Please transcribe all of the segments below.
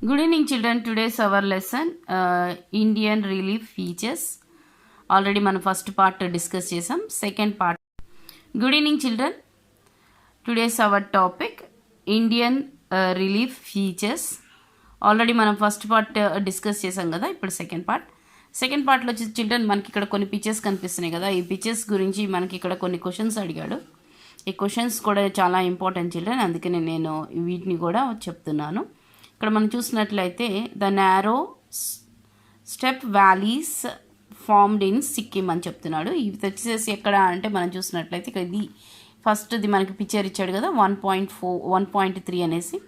Good evening, children. Today's our lesson Indian relief features. Already మన first part discuss చేసాం. Second part. Good evening children. Today's our topic Indian relief features. Already మనం first part discuss చేసాం కదా. ఇప్పుడు second part. Second పార్ట్లో వచ్చి children మనకి ఇక్కడ కొన్ని పిక్చర్స్ కనిపిస్తున్నాయి కదా. ఈ పిక్చర్స్ గురించి మనకి ఇక్కడ కొన్ని క్వశ్చన్స్ అడిగాడు. ఈ క్వశ్చన్స్ కూడా చాలా ఇంపార్టెంట్ చిల్డ్రన్, అందుకని నేను వీటిని కూడా చెప్తున్నాను. ఇక్కడ మనం చూసినట్లయితే the narrow step valleys formed in Sikkim అని చెప్తున్నాడు. ఇవి వచ్చేసి ఎక్కడ అంటే మనం చూసినట్లయితే ఇక్కడ ఇది ఫస్ట్ది మనకి పిక్చర్ ఇచ్చాడు కదా, 1.3 అనేసి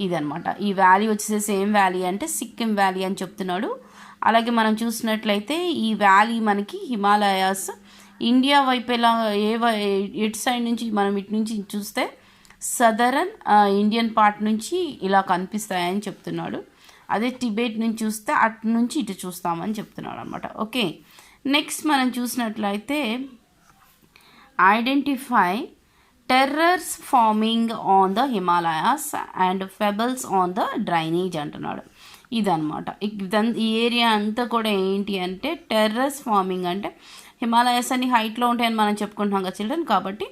ఇదనమాట. ఈ వ్యాలీ వచ్చేసి ఏం వ్యాలీ అంటే సిక్కిం వ్యాలీ అని చెప్తున్నాడు. అలాగే మనం చూసినట్లయితే ఈ వ్యాలీ మనకి హిమాలయాస్ ఇండియా వైపు ఎలా ఎటు సైడ్ నుంచి మనం ఇటు నుంచి చూస్తే సదరన్ ఇండియన్ పార్ట్ నుంచి ఇలా కనిపిస్తాయని చెప్తున్నాడు. అదే టిబెట్ నుంచి చూస్తే అటు నుంచి ఇటు చూస్తామని చెప్తున్నాడు అనమాట. ఓకే, నెక్స్ట్ మనం చూసినట్లయితే identify terraces farming on the Himalayas and pebbles on the drainage అంటున్నాడు. ఇదనమాట. ఈ ఏరియా అంతా కూడా ఏంటి అంటే టెర్రర్స్ ఫార్మింగ్ అంటే హిమాలయాస్ అన్ని హైట్లో ఉంటాయని మనం చెప్పుకుంటున్నాం కదా చిల్డ్రన్. కాబట్టి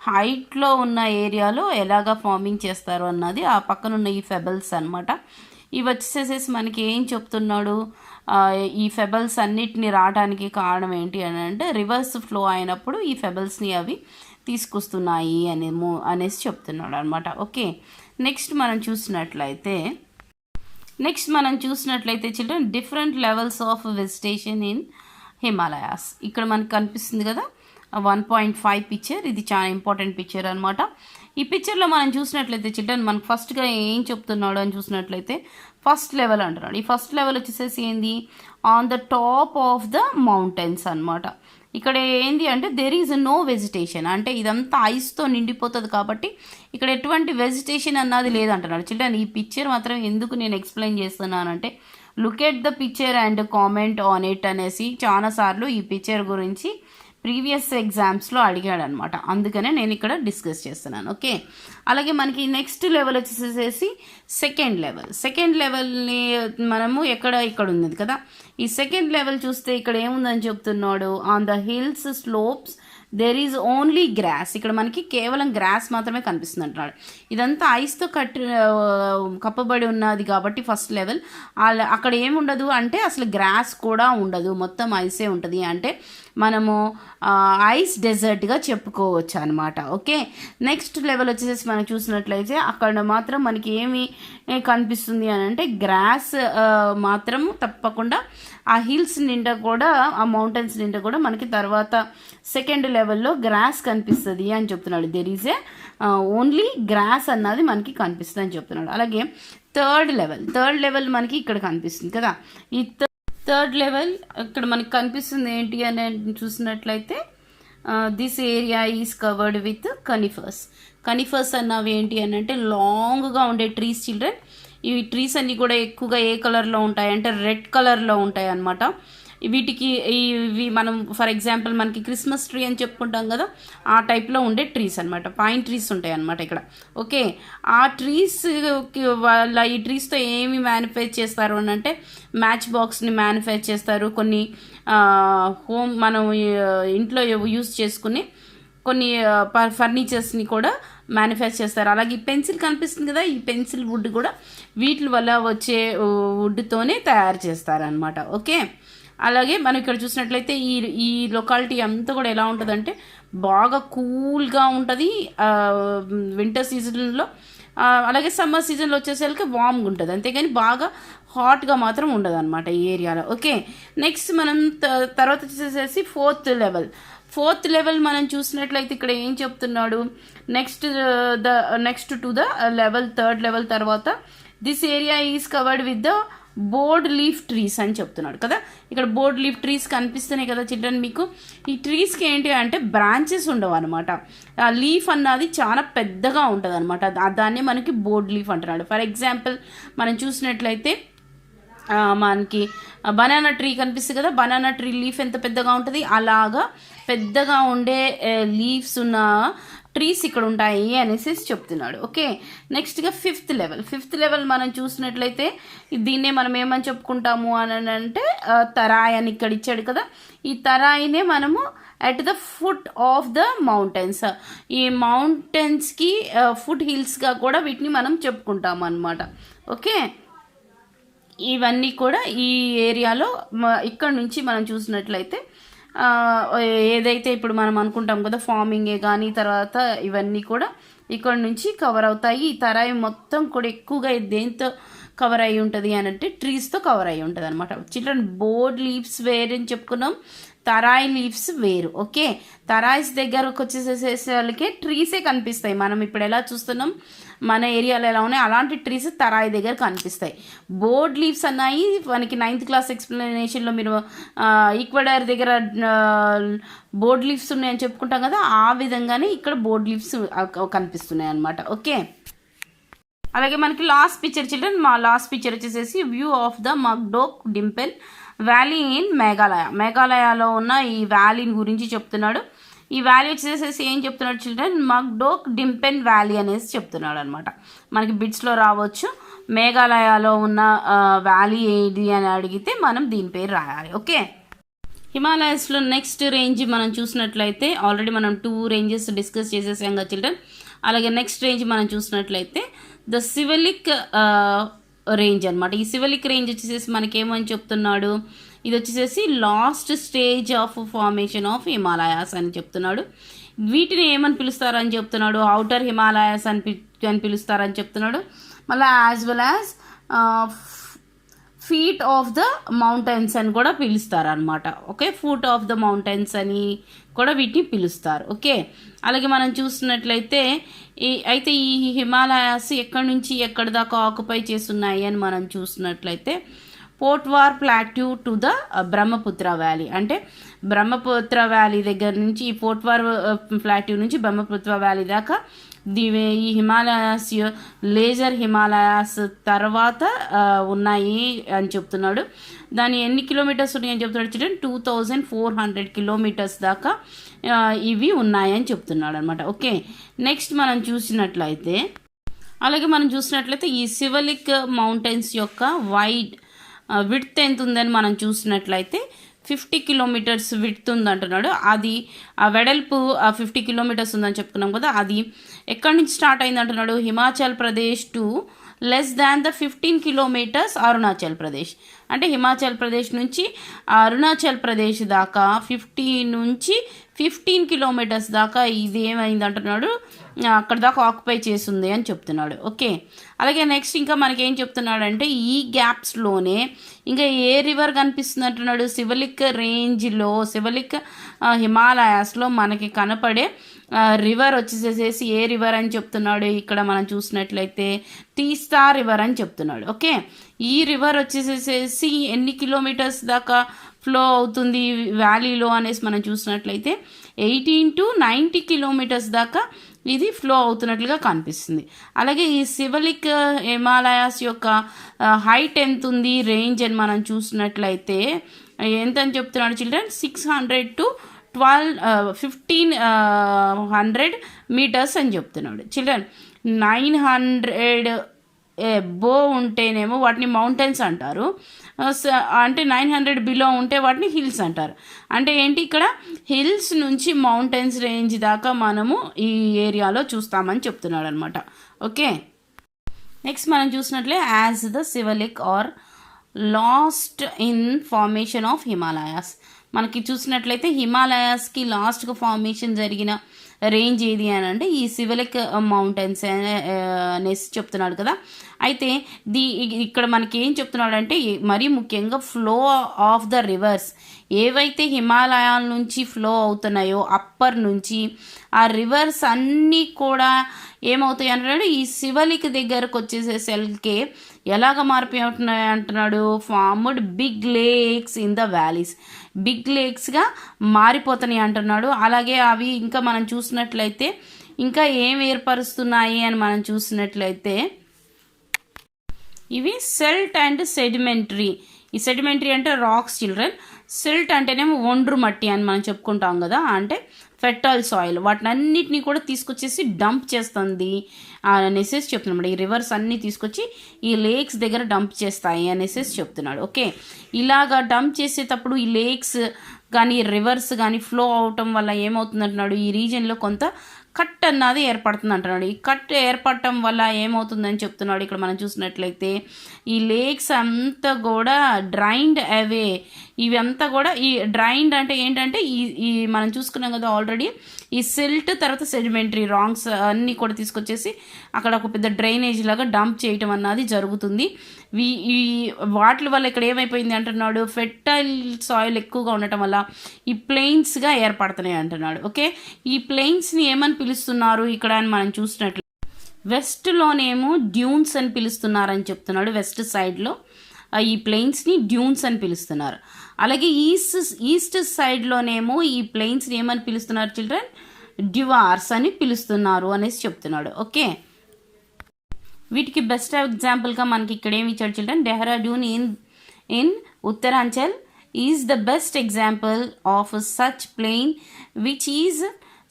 హైట్లో ఉన్న ఏరియాలో ఎలాగా ఫార్మింగ్ చేస్తారు అన్నది ఆ పక్కన ఉన్న ఈ ఫెబల్స్ అనమాట. ఇవి వచ్చేసేసి మనకి ఏం చెప్తున్నాడు, ఈ ఫెబల్స్ అన్నిటిని రావడానికి కారణం ఏంటి అని అంటే రివర్స్ ఫ్లో అయినప్పుడు ఈ ఫెబల్స్ని అవి తీసుకొస్తున్నాయి అనేసి చెప్తున్నాడు అనమాట. ఓకే, నెక్స్ట్ మనం చూసినట్లయితే children different levels of vegetation in Himalayas. ఇక్కడ మనకు కనిపిస్తుంది కదా 1.5 పిక్చర్. ఇది చాలా ఇంపార్టెంట్ పిక్చర్ అనమాట. ఈ పిక్చర్లో మనం చూసినట్లయితే చిల్డ్రన్ మనకు ఫస్ట్గా ఏం చెప్తున్నాడు అని చూసినట్లయితే ఫస్ట్ లెవెల్ అంటున్నాడు. ఈ ఫస్ట్ లెవెల్ వచ్చేసేసి ఏంది, on the top of the mountains అనమాట. ఇక్కడ ఏంది అంటే దెర్ ఈజ్ నో వెజిటేషన్, అంటే ఇదంతా ఐస్తో నిండిపోతుంది కాబట్టి ఇక్కడ ఎటువంటి వెజిటేషన్ అన్నది లేదంటున్నాడు. చిల్డ్రన్ ఈ పిక్చర్ మాత్రం ఎందుకు నేను ఎక్స్ప్లెయిన్ చేస్తున్నానంటే look at the picture and comment on it అనేసి చాలాసార్లు ఈ పిక్చర్ గురించి ప్రీవియస్ ఎగ్జామ్స్లో అడిగాడు అనమాట. అందుకనే నేను ఇక్కడ డిస్కస్ చేస్తున్నాను. ఓకే, అలాగే మనకి నెక్స్ట్ లెవెల్ వచ్చేసేసి సెకండ్ లెవెల్ని మనము ఇక్కడ ఉంది కదా. ఈ సెకండ్ లెవెల్ చూస్తే ఇక్కడ ఏముందని చెప్తున్నాడు, on the hills slopes there is only grass. ఇక్కడ మనకి కేవలం గ్రాస్ మాత్రమే కనిపిస్తుంది అంటున్నాడు. ఇదంతా ఐస్తో కప్పబడి ఉన్నది కాబట్టి ఫస్ట్ లెవెల్ అక్కడ ఏముండదు అంటే అసలు గ్రాస్ కూడా ఉండదు, మొత్తం ఐసే ఉంటుంది. అంటే మనము ఐస్ డెజర్ట్గా చెప్పుకోవచ్చు అనమాట. ఓకే, నెక్స్ట్ లెవెల్ వచ్చేసి మనం చూసినట్లయితే అక్కడ మాత్రం మనకి ఏమి కనిపిస్తుంది అని అంటే గ్రాస్ మాత్రం తప్పకుండా ఆ హిల్స్ నిండా కూడా ఆ మౌంటైన్స్ నిండా కూడా మనకి తర్వాత సెకండ్ లెవెల్లో గ్రాస్ కనిపిస్తుంది అని చెప్తున్నాడు. There is a only grass అన్నది మనకి కనిపిస్తుంది అని చెప్తున్నాడు. అలాగే థర్డ్ లెవెల్ మనకి ఇక్కడ కనిపిస్తుంది కదా. ఈ థర్డ్ లెవెల్ ఇక్కడ మనకి కనిపిస్తుంది ఏంటి అని చూసినట్లయితే this area is covered with conifers అన్నవి ఏంటి అని అంటే లాంగ్గా ఉండే ట్రీస్ చిల్డ్రన్. ఈ ట్రీస్ అన్నీ కూడా ఎక్కువగా ఏ కలర్లో ఉంటాయి అంటే రెడ్ కలర్లో ఉంటాయి అన్నమాట. వీటికి ఇవి మనం ఫర్ ఎగ్జాంపుల్ మనకి క్రిస్మస్ ట్రీ అని చెప్పుకుంటాం కదా, ఆ టైప్లో ఉండే ట్రీస్ అనమాట. పైన్ ట్రీస్ ఉంటాయి అన్నమాట ఇక్కడ. ఓకే, ఆ ట్రీస్ వాళ్ళ ఈ ట్రీస్తో ఏమి మ్యానుఫ్యాక్చర్ చేస్తారు అని అంటే మ్యాచ్ బాక్స్ని మ్యానుఫ్యాక్చర్ చేస్తారు. కొన్ని మనం ఇంట్లో యూజ్ చేసుకుని కొన్ని ఫర్నిచర్స్ని కూడా మ్యానుఫ్యాక్చర్ చేస్తారు. అలాగే ఈ పెన్సిల్ కనిపిస్తుంది కదా, ఈ పెన్సిల్ వుడ్ కూడా వీటి వల్ల వచ్చే వుడ్తోనే తయారు చేస్తారనమాట. ఓకే, అలాగే మనం ఇక్కడ చూసినట్లయితే ఈ లొకాలిటీ అంతా కూడా ఎలా ఉంటుందంటే బాగా కూల్గా ఉంటుంది వింటర్ సీజన్లో. అలాగే సమ్మర్ సీజన్లో వచ్చేసరికి వామ్గా ఉంటుంది, అంతేగాని బాగా హాట్గా మాత్రం ఉండదు అనమాట ఈ ఏరియాలో. ఓకే, నెక్స్ట్ మనం తర్వాత వచ్చేసేసి ఫోర్త్ లెవెల్ మనం చూసినట్లయితే ఇక్కడ ఏం చెప్తున్నాడు, next to the level third level తర్వాత this area is covered with the broad leaf trees అని చెప్తున్నాడు కదా. ఇక్కడ బోర్డ్ లీఫ్ ట్రీస్ కనిపిస్తున్నాయి కదా చిల్డ్రన్ మీకు. ఈ ట్రీస్కి ఏంటి అంటే బ్రాంచెస్ ఉండవు అనమాట. ఆ లీఫ్ అన్నది చాలా పెద్దగా ఉంటుంది అనమాట. దాన్నే మనకి బోర్డ్ లీఫ్ అంటున్నాడు. ఫర్ ఎగ్జాంపుల్ మనం చూసినట్లయితే మనకి బనానా ట్రీ కనిపిస్తుంది కదా, బనానా ట్రీ లీఫ్ ఎంత పెద్దగా ఉంటుంది అలాగా పెద్దగా ఉండే లీవ్స్ ఉన్న ట్రీస్ ఇక్కడ ఉంటాయి అనేసి చెప్తున్నాడు. ఓకే, నెక్స్ట్గా ఫిఫ్త్ లెవెల్ మనం చూసినట్లయితే దీన్నే మనం ఏమని చెప్పుకుంటాము అని అంటే తరాయ్ అని ఇక్కడ ఇచ్చాడు కదా. ఈ తరాయినే మనము at the foot of the mountains, ఈ మౌంటైన్స్కి ఫుట్ హిల్స్గా కూడా వీటిని మనం చెప్పుకుంటాము అన్నమాట. ఓకే, ఇవన్నీ కూడా ఈ ఏరియాలో ఇక్కడ నుంచి మనం చూసినట్లయితే ఏదైతే ఇప్పుడు మనం అనుకుంటాం కదా ఫార్మింగే కానీ తర్వాత ఇవన్నీ కూడా ఇక్కడ నుంచి కవర్ అవుతాయి. ఈ తరాయి మొత్తం కూడా ఎక్కువగా దేంతో కవర్ అయి ఉంటుంది అని అంటే ట్రీస్తో కవర్ అయి ఉంటుంది అనమాట. చిల్డ్రన్ బోర్డ్ లీవ్స్ వేరని చెప్పుకున్నాం, తరాయి లీవ్స్ వేరు. ఓకే, తరాయిస్ దగ్గరకు వచ్చేసేసరికి ట్రీసే కనిపిస్తాయి. మనం ఇప్పుడు ఎలా చూస్తున్నాం మన ఏరియాలో ఎలా ఉన్నాయి అలాంటి ట్రీస్ తరాయి దగ్గర కనిపిస్తాయి. బోర్డ్ లీవ్స్ అన్నాయి మనకి 9th క్లాస్ ఎక్స్ప్లెనేషన్లో మీరు ఈక్వెడార్ దగ్గర బోర్డ్ లీవ్స్ ఉన్నాయని చెప్పుకుంటాం కదా, ఆ విధంగానే ఇక్కడ బోర్డ్ లీవ్స్ కనిపిస్తున్నాయి అన్నమాట. ఓకే, అలాగే మనకి లాస్ట్ పిక్చర్ చిల్డ్రన్, మా లాస్ట్ పిక్చర్ వచ్చేసేసి view of the Mawkdok Dympep valley in మేఘాలయలో ఉన్న ఈ వ్యాలీని గురించి చెప్తున్నాడు. ఈ వ్యాలీ వచ్చేసేసి ఏం చెప్తున్నాడు చిల్డ్రన్, మక్డోక్ డింపెన్ వ్యాలీ అనేసి చెప్తున్నాడు అనమాట. మనకి బిట్స్లో రావచ్చు. మేఘాలయలో ఉన్న వ్యాలీ ఏది అని అడిగితే మనం దీని పేరు రాయాలి. ఓకే, హిమాలయస్లో నెక్స్ట్ రేంజ్ మనం చూసినట్లయితే ఆల్రెడీ మనం 2 రేంజెస్ డిస్కస్ చేసేసాం కదా చిల్డ్రన్. అలాగే నెక్స్ట్ రేంజ్ మనం చూసినట్లయితే ద సివలిక్ రేంజ్ అనమాట. ఈ సివలిక్ రేంజ్ వచ్చేసేసి మనకేమని చెప్తున్నాడు, ఇది వచ్చేసేసి last stage of formation of Himalayas అని చెప్తున్నాడు. వీటిని ఏమని పిలుస్తారని చెప్తున్నాడు, అవుటర్ హిమాలయాస్ అని పిలుస్తారని చెప్తున్నాడు. మళ్ళీ as well as feet of the mountains అని కూడా పిలుస్తారు అనమాట. Okay, foot of the mountains అని కూడా వీటిని పిలుస్తారు. ఓకే, అలాగే మనం చూసినట్లయితే అయితే ఈ హిమాలయాస్ ఎక్కడి నుంచి ఎక్కడి దాకా ఆక్యుపై చేస్తున్నాయి అని మనం చూసినట్లయితే Potwar plateau to the Brahmaputra valley, అంటే బ్రహ్మపుత్ర వ్యాలీ దగ్గర నుంచి ఈ పోర్ట్వార్ ప్లాట్యూ నుంచి బ్రహ్మపుత్ర వ్యాలీ దాకా ఈ హిమాలయాస్ లేజర్ హిమాలయాస్ తర్వాత ఉన్నాయి అని చెప్తున్నాడు. దాని ఎన్ని కిలోమీటర్స్ ఉన్నాయని చెప్తున్నాడు చిల్డ్రన్, 2400 కిలోమీటర్స్ దాకా ఇవి ఉన్నాయని చెప్తున్నాడు అనమాట. ఓకే, నెక్స్ట్ మనం చూసినట్లయితే ఈ సివలిక్ మౌంటైన్స్ యొక్క విడ్త్ ఎంత ఉందని మనం చూసినట్లయితే 50 కిలోమీటర్స్ విడ్త్ ఉంది అంటున్నాడు. అది ఆ వెడల్పు 50 కిలోమీటర్స్ ఉందని చెప్పుకున్నాం కదా, అది ఎక్కడి నుంచి స్టార్ట్ అయింది అంటున్నాడు, Himachal Pradesh to less than the 15 kilometres Arunachal Pradesh. అంటే హిమాచల్ ప్రదేశ్ నుంచి అరుణాచల్ ప్రదేశ్ దాకా 15 కిలోమీటర్స్ దాకా ఇది ఏమైంది అంటున్నాడు, అక్కడ దాకా ఆక్యుపై చేస్తుంది అని చెప్తున్నాడు. ఓకే, అలాగే నెక్స్ట్ ఇంకా మనకేం చెప్తున్నాడు అంటే ఈ గ్యాప్స్లోనే ఇంకా ఏ రివర్ కనిపిస్తుంది అంటున్నాడు, సివలిక్ రేంజ్లో సివలిక్ హిమాలయాస్లో మనకి కనపడే రివర్ వచ్చేసేసి ఏ రివర్ అని చెప్తున్నాడు, ఇక్కడ మనం చూసినట్లయితే తీస్తా రివర్ అని చెప్తున్నాడు. ఓకే, ఈ రివర్ వచ్చేసేసి ఎన్ని కిలోమీటర్స్ దాకా ఫ్లో అవుతుంది వ్యాలీలో అనేసి మనం చూసినట్లయితే 18 to 90 కిలోమీటర్స్ దాకా ఇది ఫ్లో అవుతున్నట్లుగా కనిపిస్తుంది. అలాగే ఈ సివలిక్ హిమాలయాస్ యొక్క హైట్ ఎంత ఉంది రేంజ్ అని మనం చూసినట్లయితే ఎంత అని చెప్తున్నాడు చిల్డ్రన్, 600 to 1500 మీటర్స్ అని చెప్తున్నాడు చిల్డ్రన్. 900 ఎబో ఉంటేనేమో వాటిని మౌంటైన్స్ అంటారు, అంటే 900 బిలో ఉంటే వాటిని హిల్స్ అంటారు. అంటే ఏంటి, ఇక్కడ హిల్స్ నుంచి మౌంటైన్స్ రేంజ్ దాకా మనము ఈ ఏరియాలో చూస్తామని చెప్తున్నాడు అనమాట. ఓకే, నెక్స్ట్ మనం చూసినట్లే as the Siwalik are last in formation of Himalayas. మనకి చూసినట్లయితే హిమాలయాస్కి లాస్ట్గా ఫార్మేషన్ జరిగిన రేంజ్ ఏది అని అంటే ఈ సివలిక్ మౌంటైన్స్ అనేసి చెప్తున్నాడు కదా. అయితే ఇక్కడ మనకి ఏం చెప్తున్నాడు అంటే మరీ ముఖ్యంగా ఫ్లో ఆఫ్ ద రివర్స్ ఏవైతే హిమాలయాల నుంచి ఫ్లో అవుతున్నాయో అప్పర్ నుంచి ఆ రివర్స్ అన్నీ కూడా ఏమవుతాయి అంటున్నాడు, ఈ సివలిక్ దగ్గరకు వచ్చేసేసరికి ఎలాగ మారిపోతున్నాయి అంటున్నాడు, formed big lakes in the valleys, big లేక్స్గా మారిపోతున్నాయి అంటున్నాడు. అలాగే అవి ఇంకా మనం చూసినట్లయితే ఇంకా ఏం ఏర్పరుస్తున్నాయి అని మనం చూసినట్లయితే ఇవి సెల్ట్ అండ్ సెడిమెంటరీ. ఈ సెడిమెంటరీ అంటే రాక్స్ చిల్డ్రన్, సిల్ట్ అంటేనేమో ఒండ్రు మట్టి అని మనం చెప్పుకుంటాం కదా, అంటే ఫెర్టైల్ సాయిల్ వాటినన్నిటిని కూడా తీసుకొచ్చేసి డంప్ చేస్తుంది అనేసి చెప్తున్నాడు. ఈ రివర్స్ అన్నీ తీసుకొచ్చి ఈ లేక్స్ దగ్గర డంప్ చేస్తాయి అనేసి చెప్తున్నాడు. ఓకే, ఇలాగా డంప్ చేసేటప్పుడు ఈ లేక్స్ కానీ రివర్స్ కానీ ఫ్లో అవటం వల్ల ఏమవుతుందంటున్నాడు, ఈ రీజియన్లో కొంత కట్ అన్నది ఏర్పడుతుంది అంటున్నాడు. ఈ కట్ ఏర్పడటం వల్ల ఏమవుతుందని చెప్తున్నాడు. ఇక్కడ మనం చూసినట్లయితే ఈ లేక్స్ అంతా కూడా డ్రైన్డ్ అవే. ఇవి అంతా కూడా ఈ డ్రైన్డ్ అంటే ఏంటంటే ఈ మనం చూసుకున్నాం కదా ఆల్రెడీ, ఈ సిల్ట్ తర్వాత సెడిమెంటరీ రాంగ్స్ అన్నీ కూడా తీసుకొచ్చేసి అక్కడ ఒక పెద్ద డ్రైనేజ్ లాగా డంప్ చేయటం అన్నది జరుగుతుంది. ఈ వాటి వల్ల ఇక్కడ ఏమైపోయింది అంటున్నాడు, ఫెర్టైల్ సాయిల్ ఎక్కువగా ఉండటం వల్ల ఈ ప్లెయిన్స్గా ఏర్పడుతున్నాయి అంటున్నాడు. ఓకే, ఈ ప్లెయిన్స్ని ఏమని పిలుస్తున్నారు ఇక్కడ అని మనం చూసినట్లు వెస్ట్లోనేమో డ్యూన్స్ అని పిలుస్తున్నారని చెప్తున్నాడు. వెస్ట్ సైడ్లో ఈ ప్లెయిన్స్ని డ్యూన్స్ అని పిలుస్తున్నారు. అలాగే ఈస్ట్ సైడ్లోనేమో ఈ ప్లెయిన్స్ని ఏమని పిలుస్తున్నారు చిల్డ్రన్, డ్యువార్స్ అని పిలుస్తున్నారు అనేసి చెప్తున్నాడు. ఓకే, వీటికి బెస్ట్ ఎగ్జాంపుల్గా మనకి ఇక్కడ ఏమి ఇచ్చాడు children, Dehradun in Uttaranchal is the best example of such plain which is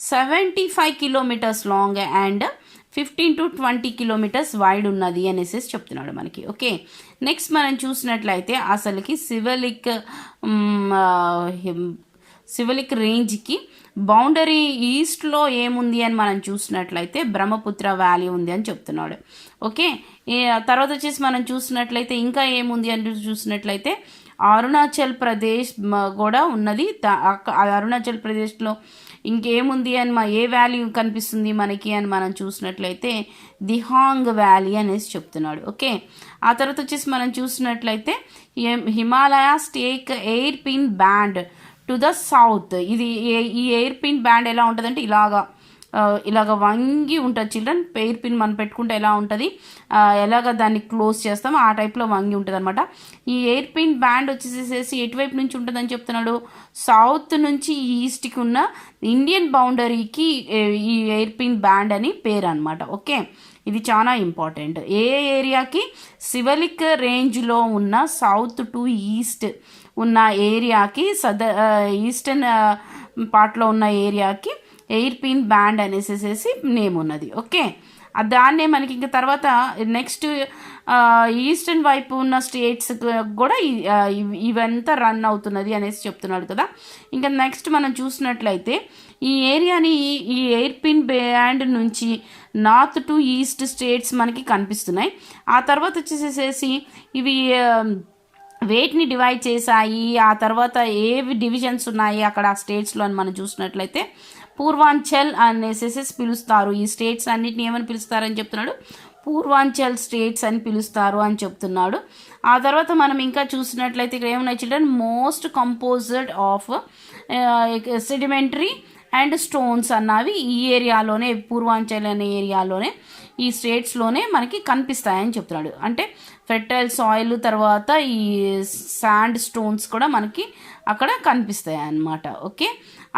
75 kilometers long and 15 to 20 kilometers wide ఉన్నది అనేసి చెప్తున్నాడు మనకి. ఓకే, నెక్స్ట్ మనం చూసినట్లయితే అసలుకి సివలిక్ రేంజ్కి బౌండరీ ఈస్ట్లో ఏముంది అని మనం చూసినట్లయితే బ్రహ్మపుత్ర వ్యాలీ ఉంది అని చెప్తున్నాడు. ఓకే, తర్వాత వచ్చేసి మనం చూసినట్లయితే ఇంకా ఏముంది అని చూసినట్లయితే అరుణాచల్ ప్రదేశ్ కూడా ఉన్నది. అరుణాచల్ ప్రదేశ్లో ఇంకేముంది అని ఏ వ్యాలీ కనిపిస్తుంది మనకి అని మనం చూసినట్లయితే దిహాంగ్ వ్యాలీ అనేసి చెప్తున్నాడు. ఓకే, ఆ తర్వాత వచ్చేసి మనం చూసినట్లయితే Himalayas take air pin band to the south. ఇది ఈ ఎయిర్ పిన్ బ్యాండ్ ఎలా ఉంటుందంటే ఇలాగ వంగి ఉంటుంది చిల్డ్రన్. ఎయిర్ పిన్ మనం పెట్టుకుంటే ఎలా ఉంటుంది, ఎలాగ దాన్ని క్లోజ్ చేస్తాం ఆ టైప్లో వంగి ఉంటుంది అనమాట. ఈ ఎయిర్ పిన్ బ్యాండ్ వచ్చేసేసి ఎటువైపు నుంచి ఉంటుందని చెప్తున్నాడు, సౌత్ నుంచి ఈస్ట్కి ఉన్న ఇండియన్ బౌండరీకి ఈ ఎయిర్ పిన్ బ్యాండ్ అని పేరు అనమాట. ఓకే, ఇది చాలా ఇంపార్టెంట్. ఏ ఏరియాకి, సివలిక్ రేంజ్లో ఉన్న సౌత్ టు ఈస్ట్ ఉన్న ఏరియాకి, ఈస్టర్న్ పార్ట్లో ఉన్న ఏరియాకి ఎయిర్ పిన్ బ్యాండ్ అనేసేసి నేమ్ ఉన్నది. ఓకే, దాన్నే మనకి ఇంకా తర్వాత నెక్స్ట్ ఈస్టర్న్ వైపు ఉన్న స్టేట్స్ కూడా ఇవంతా రన్ అవుతున్నది అనేసి చెప్తున్నాడు కదా. ఇంకా నెక్స్ట్ మనం చూసినట్లయితే ఈ ఏరియాని ఈ ఎయిర్ పిన్ బ్యాండ్ నుంచి నార్త్ టు ఈస్ట్ స్టేట్స్ మనకి కనిపిస్తున్నాయి. ఆ తర్వాత వచ్చేసేసి ఇవి వేటిని డివైడ్ చేశాయి, ఆ తర్వాత ఏవి డివిజన్స్ ఉన్నాయి అక్కడ ఆ స్టేట్స్లో అని మనం చూసినట్లయితే పూర్వాంచల్ అనేసి పిలుస్తారు. ఈ స్టేట్స్ అన్నిటిని ఏమని పిలుస్తారని చెప్తున్నాడు, పూర్వాంచల్ స్టేట్స్ అని పిలుస్తారు అని చెప్తున్నాడు. ఆ తర్వాత మనం ఇంకా చూసినట్లయితే ఇక్కడ ఏమున్నాయి children, most composed of sedimentary and stones అన్నవి ఈ ఏరియాలోనే, పూర్వాంచల్ అనే ఏరియాలోనే, ఈ స్టేట్స్లోనే మనకి కనిపిస్తాయని చెప్తున్నాడు. అంటే ఫెర్టైల్ సాయిల్ తర్వాత ఈ శాండ్ స్టోన్స్ కూడా మనకి అక్కడ కనిపిస్తాయి అన్నమాట. ఓకే,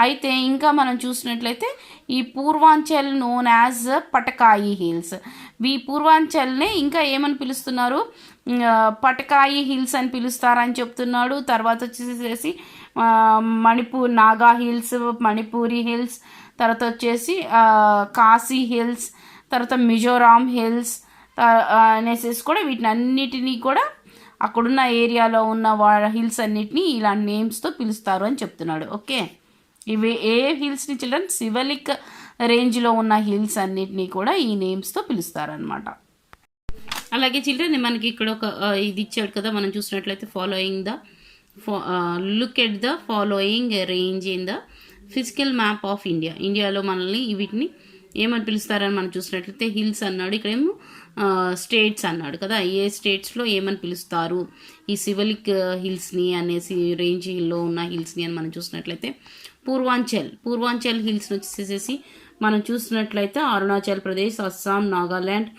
అయితే ఇంకా మనం చూసినట్లయితే ఈ పూర్వాంచల్ నోన్ యాజ్ పటకాయి హిల్స్. ఈ పూర్వాంచల్నే ఇంకా ఏమని పిలుస్తున్నారు, పటకాయి హిల్స్ అని పిలుస్తారని చెప్తున్నాడు. తర్వాత వచ్చేసి మణిపూర్ నాగా హిల్స్, మణిపూరి హిల్స్, తర్వాత వచ్చేసి కాశీ హిల్స్, తర్వాత మిజోరాం హిల్స్ అనేసి కూడా వీటిని అన్నిటినీ కూడా అక్కడున్న ఏరియాలో ఉన్న హిల్స్ అన్నిటినీ ఇలాంటి నేమ్స్తో పిలుస్తారు అని చెప్తున్నాడు. ఓకే, ఇవి ఏ హిల్స్ని చిల్డ్రన్, సివలిక్ రేంజ్లో ఉన్న హిల్స్ అన్నిటినీ కూడా ఈ నేమ్స్తో పిలుస్తారనమాట. అలాగే చిల్డ్రన్ మనకి ఇక్కడ ఒక ఇది ఇచ్చాడు కదా, మనం చూసినట్లయితే following the look at the following range in the physical map of India. ఇండియాలో మనల్ని వీటిని ఏమని పిలుస్తారని మనం చూసినట్లయితే హిల్స్ అన్నాడు, ఇక్కడేమో స్టేట్స్ అన్నాడు కదా. ఏ స్టేట్స్లో ఏమని పిలుస్తారు ఈ సివలిక్ హిల్స్ని అనేసి, రేంజ్ హిల్లో ఉన్న హిల్స్ని అని మనం చూసినట్లయితే పూర్వాంచల్ హిల్స్ని వచ్చేసేసి మనం చూసినట్లయితే అరుణాచల్ ప్రదేశ్, అస్సాం, నాగాల్యాండ్,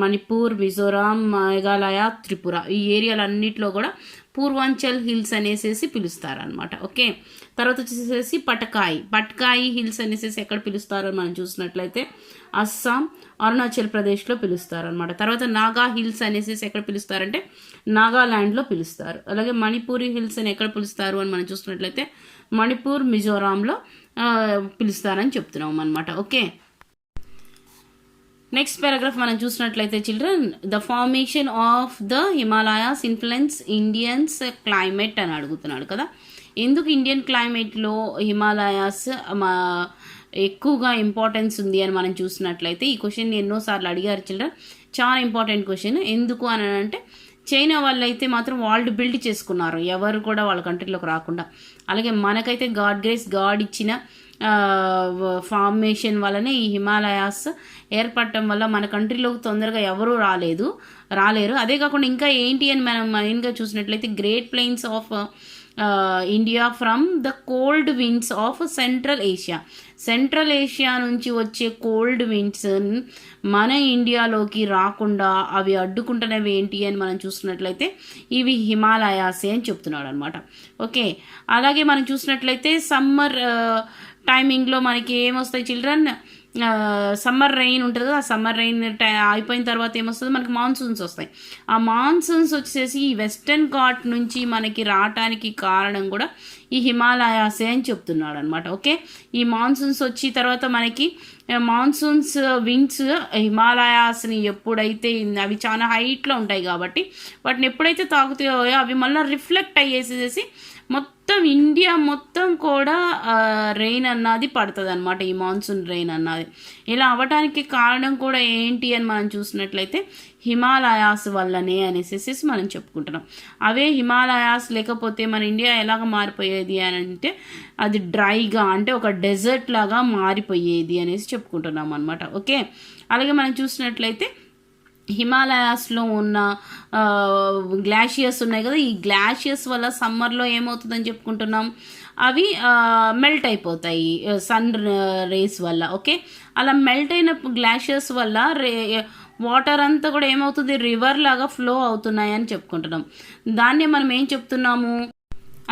మణిపూర్, మిజోరాం, మేఘాలయ, త్రిపుర ఈ ఏరియాలన్నింటిలో కూడా పూర్వాంచల్ హిల్స్ అనేసి పిలుస్తారనమాట. ఓకే, తర్వాత వచ్చేసేసి పటకాయి హిల్స్ అనేసి ఎక్కడ పిలుస్తారని మనం చూసినట్లయితే అస్సాం, అరుణాచల్ ప్రదేశ్లో పిలుస్తారు అనమాట. తర్వాత నాగా హిల్స్ అనేసి ఎక్కడ పిలుస్తారంటే నాగాల్యాండ్లో పిలుస్తారు. అలాగే మణిపూరి హిల్స్ అని ఎక్కడ పిలుస్తారు అని మనం చూసుకున్నట్లయితే మణిపూర్, మిజోరాంలో పిలుస్తారని చెప్తున్నాం అనమాట. ఓకే, నెక్స్ట్ పారాగ్రాఫ్ మనం చూసినట్లయితే children, the formation of the Himalayas influence Indians climate అని అడుగుతున్నాడు కదా. ఎందుకు ఇండియన్ క్లైమేట్లో హిమాలయాస్ ఎక్కువగా ఇంపార్టెన్స్ ఉంది అని మనం చూసినట్లయితే, ఈ క్వశ్చన్ ఎన్నోసార్లు అడిగారు చిల్డ్రన్, చాలా ఇంపార్టెంట్ క్వశ్చన్. ఎందుకు అని అంటే చైనా వాళ్ళు అయితే మాత్రం వాళ్ళు బిల్డ్ చేసుకున్నారు, ఎవరు కూడా వాళ్ళ కంట్రీలోకి రాకుండా. అలాగే మనకైతే గాడ్ గ్రేస్, గాడ్ ఇచ్చిన ఫార్మేషన్ వల్లనే ఈ హిమాలయాస్ ఏర్పడటం వల్ల మన కంట్రీలోకి తొందరగా ఎవరూ రాలేరు. అదే కాకుండా ఇంకా ఏంటి అని మనం మెయిన్గా చూసినట్లయితే great plains of India from the cold winds of central Asia నుంచి వచ్చే కోల్డ్ విండ్స్ మన ఇండియాలోకి రాకుండా అవి అడ్డుకుంటున్నవి ఏంటి అని మనం చూసినట్లయితే ఇవి హిమాలయాసే అని చెప్తున్నాడు అనమాట. ఓకే, అలాగే మనం చూసినట్లయితే సమ్మర్ టైమింగ్లో మనకి ఏమొస్తాయి చిల్డ్రన్, సమ్మర్ రెయిన్ ఉంటుంది కదా, ఆ సమ్మర్ రెయిన్ అయిపోయిన తర్వాత ఏమొస్తుంది మనకి మాన్సూన్స్ వస్తాయి. ఆ మాన్సూన్స్ వచ్చేసి ఈ వెస్టర్న్ ఘాట్ నుంచి మనకి రావటానికి కారణం కూడా ఈ హిమాలయాసే అని చెప్తున్నాడు అనమాట. ఓకే, ఈ మాన్సూన్స్ వచ్చి తర్వాత మనకి మాన్సూన్స్ విండ్స్ హిమాలయాస్ని ఎప్పుడైతే అవి చాలా హైట్లో ఉంటాయి కాబట్టి వాటిని ఎప్పుడైతే తాగుతాయో అవి మళ్ళీ రిఫ్లెక్ట్ అయ్యేసేసి మొత్తం ఇండియా మొత్తం కూడా రెయిన్ అన్నది పడుతుంది అనమాట, ఈ మాన్సూన్ రెయిన్ అన్నది. ఇలా అవ్వటానికి కారణం కూడా ఏంటి అని మనం చూసినట్లయితే హిమాలయాస్ వల్లనే అనేసి మనం చెప్పుకుంటున్నాం. అవే హిమాలయాస్ లేకపోతే మన ఇండియా ఎలాగ మారిపోయేది అని అంటే అది డ్రైగా, అంటే ఒక డెజర్ట్ లాగా మారిపోయేది అనేసి చెప్పుకుంటున్నాం అనమాట. ఓకే, అలాగే మనం చూసినట్లయితే హిమాలయాస్లో ఉన్న గ్లాషియర్స్ ఉన్నాయి కదా, ఈ గ్లాషియర్స్ వల్ల సమ్మర్లో ఏమవుతుందని చెప్పుకుంటున్నాం, అవి మెల్ట్ అయిపోతాయి సన్ రేస్ వల్ల. ఓకే, అలా మెల్ట్ అయిన గ్లాషియర్స్ వల్ల వాటర్ అంతా కూడా ఏమవుతుంది, రివర్ లాగా ఫ్లో అవుతున్నాయి అని చెప్పుకుంటున్నాం. దాన్నే మనం ఏం చెప్తున్నాము,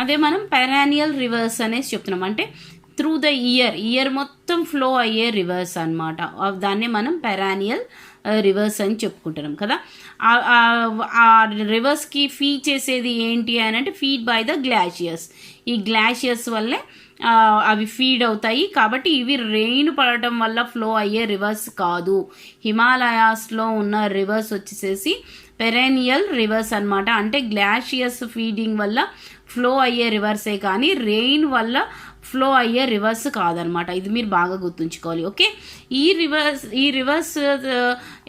అదే మనం పెరానియల్ రివర్స్ అనేసి చెప్తున్నాం. అంటే త్రూ ద ఇయర్ మొత్తం ఫ్లో అయ్యే రివర్స్ అనమాట. దాన్నే మనం పెరానియల్ రివర్స్ అని చెప్పుకుంటున్నాం కదా. ఆ రివర్స్కి ఫీడ్ చేసేది ఏంటి అని అంటే ఫీడ్ బై ద గ్లాషియర్స్. ఈ గ్లాషియర్స్ వల్లే అవి ఫీడ్ అవుతాయి. కాబట్టి ఇవి రెయిన్ పడటం వల్ల ఫ్లో అయ్యే రివర్స్ కాదు. హిమాలయాస్లో ఉన్న రివర్స్ వచ్చేసేసి పెరెనియల్ రివర్స్ అనమాట. అంటే గ్లాషియర్స్ ఫీడింగ్ వల్ల ఫ్లో అయ్యే రివర్సే కానీ రెయిన్ వల్ల ఫ్లో అయ్యే రివర్స్ కాదనమాట. ఇది మీరు బాగా గుర్తుంచుకోవాలి. ఓకే, ఈ రివర్స్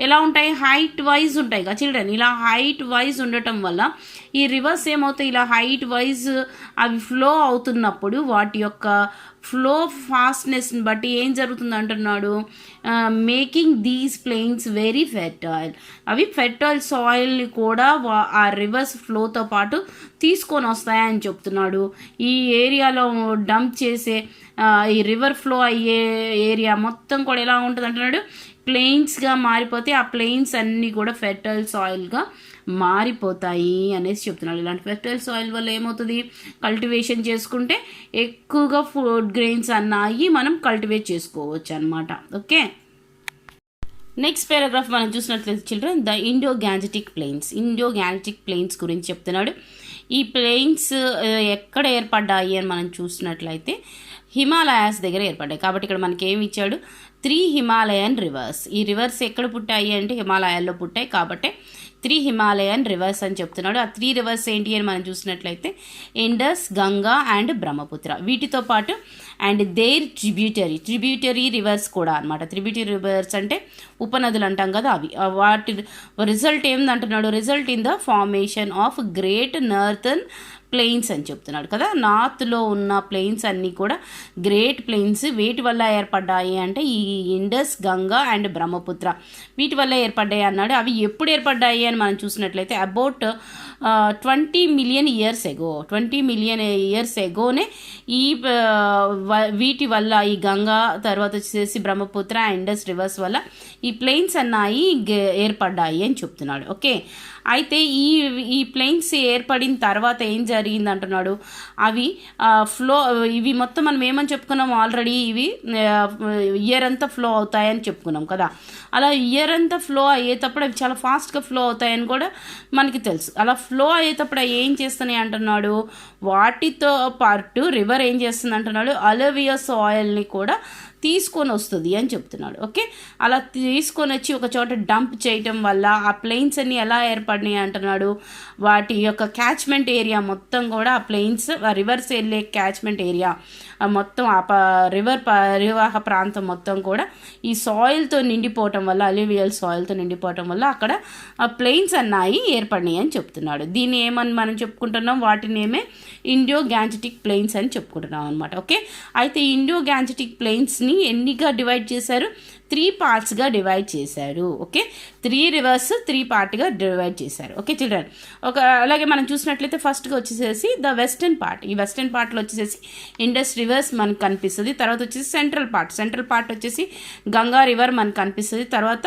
ఎలా ఉంటాయి, హైట్ వైజ్ ఉంటాయి కదా చిల్డ్రన్. ఇలా హైట్ వైజ్ ఉండటం వల్ల ఈ రివర్స్ ఏమవుతాయి, ఇలా హైట్ వైజ్ అవి ఫ్లో అవుతున్నప్పుడు వాటి యొక్క ఫ్లో ఫాస్ట్నెస్ని బట్టి ఏం జరుగుతుంది అంటున్నాడు, making these plains very fertile. అవి ఫెర్టైల్ సాయిల్ని కూడా ఆ రివర్స్ ఫ్లోతో పాటు తీసుకొని వస్తాయని చెప్తున్నాడు. ఈ ఏరియాలో డంప్ చేసే ఈ రివర్ ఫ్లో అయ్యే ఏరియా మొత్తం కూడా ఎలా ఉంటుంది అంటున్నాడు, ప్లెయిన్స్గా మారిపోతే ఆ ప్లెయిన్స్ అన్నీ కూడా ఫెర్టైల్ సాయిల్గా మారిపోతాయి అనేసి చెప్తున్నాడు. ఇలాంటి ఫెర్టైల్ సాయిల్ వల్ల ఏమవుతుంది, కల్టివేషన్ చేసుకుంటే ఎక్కువగా ఫుడ్ గ్రెయిన్స్ అన్నాయి మనం కల్టివేట్ చేసుకోవచ్చు అనమాట. ఓకే, నెక్స్ట్ పారాగ్రాఫ్ మనం చూసినట్లయితే children, the Indo Gangetic plains గురించి చెప్తున్నాడు. ఈ ప్లెయిన్స్ ఎక్కడ ఏర్పడ్డాయి అని మనం చూసినట్లయితే హిమాలయాస్ దగ్గర ఏర్పడ్డాయి. కాబట్టి ఇక్కడ మనకి ఏమి ఇచ్చాడు, 3 హిమాలయన్ రివర్స్. ఈ రివర్స్ ఎక్కడ పుట్టాయి అంటే హిమాలయాల్లో పుట్టాయి. కాబట్టి 3 హిమాలయన్ రివర్స్ అని చెప్తున్నాడు. ఆ 3 రివర్స్ ఏంటి అని మనం చూసినట్లయితే ఇండస్, గంగా అండ్ బ్రహ్మపుత్ర. వీటితో పాటు అండ్ దేర్ ట్రిబ్యూటరీ రివర్స్ కూడా అనమాట. ట్రిబ్యూటరీ రివర్స్ అంటే ఉపనదులు అంటాం కదా, అవి. వాటి రిజల్ట్ ఏందంటున్నాడు, result in the formation of great northern plains అని చెప్తున్నాడు కదా. నార్త్లో ఉన్న ప్లెయిన్స్ అన్నీ కూడా గ్రేట్ ప్లెయిన్స్. వీటి వల్ల ఏర్పడ్డాయి అంటే ఈ ఇండస్, గంగా అండ్ బ్రహ్మపుత్ర వీటి వల్ల ఏర్పడ్డాయి అన్నాడు. అవి ఎప్పుడు ఏర్పడ్డాయి అని మనం చూసినట్లయితే అబౌట్ 20 మిలియన్ ఇయర్స్ ఎగోనే ఈ వీటి వల్ల ఈ గంగా తర్వాత వచ్చేసి బ్రహ్మపుత్ర ఇండస్ రివర్స్ వల్ల ఈ ప్లెయిన్స్ అన్నాయి ఏర్పడ్డాయి అని చెప్తున్నాడు. ఓకే, అయితే ఈ ప్లెయిన్స్ ఏర్పడిన తర్వాత ఏం జరిగింది అంటున్నాడు, అవి ఫ్లో, ఇవి మొత్తం మనం ఏమని చెప్పుకున్నాం ఆల్రెడీ, ఇవి ఇయర్ అంతా ఫ్లో అవుతాయని చెప్పుకున్నాం కదా. అలా ఇయర్ అంతా ఫ్లో అయ్యేటప్పుడు అవి చాలా ఫాస్ట్గా ఫ్లో అవుతాయని కూడా మనకి తెలుసు. అలా ఫ్లో అయ్యేటప్పుడు అవి ఏం చేస్తున్నాయి అంటున్నాడు, వాటితో పాటు రివర్ ఏం చేస్తుంది అంటున్నాడు, అలవియస్ ఆయిల్ని కూడా తీసుకొని వస్తుంది అని చెప్తున్నాడు. ఓకే, అలా తీసుకొని వచ్చి ఒక చోట డంప్ చేయటం వల్ల ఆ ప్లెయిన్స్ అన్ని ఎలా ఏర్పడినాయి అంటున్నాడు, వాటి యొక్క క్యాచ్మెంట్ ఏరియా మొత్తం కూడా ఆ ప్లెయిన్స్, రివర్స్ వెళ్ళే క్యాచ్మెంట్ ఏరియా మొత్తం ఆ రివర్ పరివాహ ప్రాంతం మొత్తం కూడా ఈ సాయిల్తో నిండిపోవటం వల్ల, అలివియల్ సాయిల్తో నిండిపోవటం వల్ల అక్కడ ఆ ప్లెయిన్స్ అన్నాయి ఏర్పడినాయి అని చెప్తున్నాడు. దీన్ని ఏమని మనం చెప్పుకుంటున్నాం, వాటిని ఏమే ఇండో గ్యాంజెటిక్ ప్లెయిన్స్ అని చెప్పుకుంటున్నాం అనమాట. ఓకే, అయితే ఇండో గ్యాంజెటిక్ ప్లెయిన్స్ని ఎన్నిగా డివైడ్ చేశారు, 3 పార్ట్స్గా డివైడ్ చేశారు. ఓకే, 3 రివర్స్ 3 పార్ట్గా డివైడ్ చేశారు. ఓకే చిల్డ్రన్, అలాగే మనం చూసినట్లయితే ఫస్ట్గా వచ్చేసేసి ద వెస్టర్న్ పార్ట్, ఈ వెస్టర్న్ పార్ట్లో వచ్చేసేసి ఇండస్ రివర్స్ మనకు కనిపిస్తుంది. తర్వాత వచ్చేసి సెంట్రల్ పార్ట్ వచ్చేసి గంగా రివర్ మనకు కనిపిస్తుంది. తర్వాత